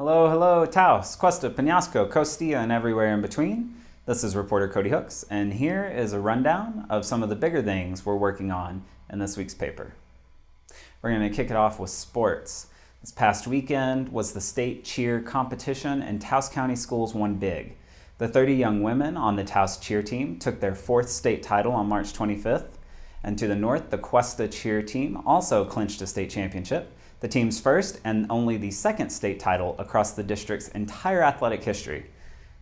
Hello, hello, Taos, Cuesta, Penasco, Costilla, and everywhere in between. This is reporter Cody Hooks, and here is a rundown of some of the bigger things we're working on in this week's paper. We're going to kick it off with sports. This past weekend was the state cheer competition, and Taos County schools won big. The 30 young women on the Taos cheer team took their fourth state title on March 25th. And to the north, the Cuesta cheer team also clinched a state championship, the team's first and only the second state title across the district's entire athletic history.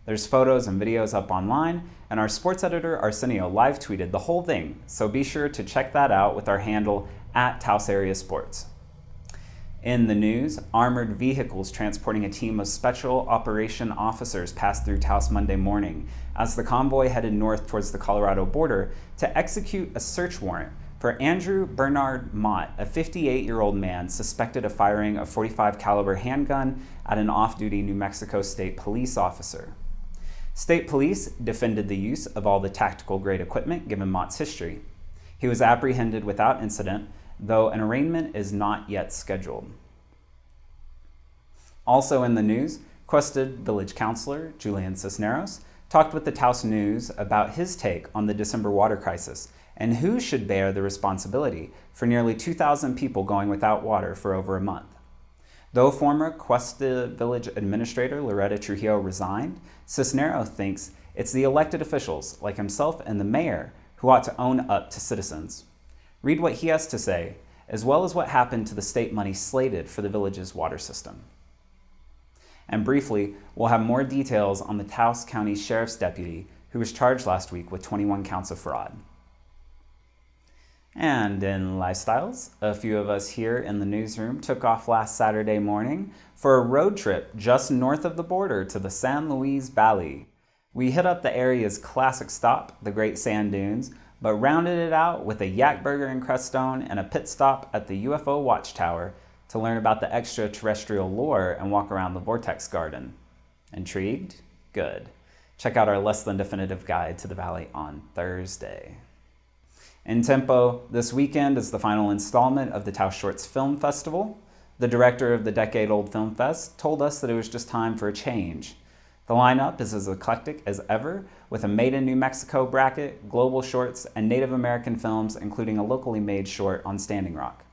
There's photos and videos up online, and our sports editor Arsenio live tweeted the whole thing, so be sure to check that out with our handle @TaosAreaSports. In the news, armored vehicles transporting a team of special operation officers passed through Taos Monday morning as the convoy headed north towards the Colorado border to execute a search warrant for Andrew Bernard Mott, a 58-year-old man suspected of firing a .45 caliber handgun at an off-duty New Mexico State police officer. State police defended the use of all the tactical-grade equipment given Mott's history. He was apprehended without incident, though an arraignment is not yet scheduled. Also in the news, Cuesta Village Councilor Julien Cisneros talked with the Taos News about his take on the December water crisis and who should bear the responsibility for nearly 2,000 people going without water for over a month. Though former Cuesta Village Administrator Loretta Trujillo resigned, Cisneros thinks it's the elected officials, like himself and the mayor, who ought to own up to citizens. Read what he has to say, as well as what happened to the state money slated for the village's water system. And briefly, we'll have more details on the Taos County Sheriff's deputy who was charged last week with 21 counts of fraud. And in lifestyles, a few of us here in the newsroom took off last Saturday morning for a road trip just north of the border to the San Luis Valley. We hit up the area's classic stop, the Great Sand Dunes, but rounded it out with a yak burger in Crestone and a pit stop at the UFO Watchtower to learn about the extraterrestrial lore and walk around the Vortex Garden. Intrigued? Good. Check out our less than definitive guide to the valley on Thursday. In tempo, this weekend is the final installment of the Taos Shorts Film Festival. The director of the decade-old Film Fest told us that it was just time for a change. The lineup is as eclectic as ever, with a Made in New Mexico bracket, global shorts, and Native American films, including a locally made short on Standing Rock.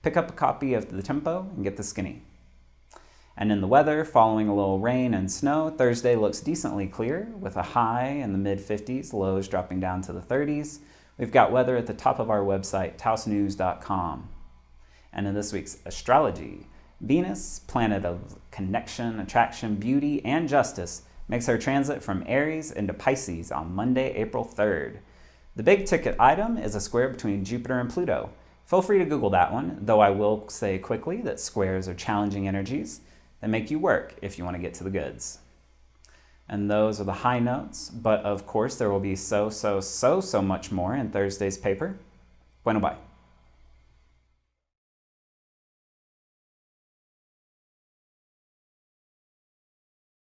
Pick up a copy of The Tempo and get the skinny. And in the weather, following a little rain and snow, Thursday looks decently clear, with a high in the mid-50s, lows dropping down to the 30s. We've got weather at the top of our website, taosnews.com. And in this week's Astrology, Venus, planet of connection, attraction, beauty, and justice, makes her transit from Aries into Pisces on Monday, April 3rd. The big ticket item is a square between Jupiter and Pluto. Feel free to Google that one, though I will say quickly that squares are challenging energies that make you work if you want to get to the goods. And those are the high notes, but of course there will be so much more in Thursday's paper. Bueno, bye.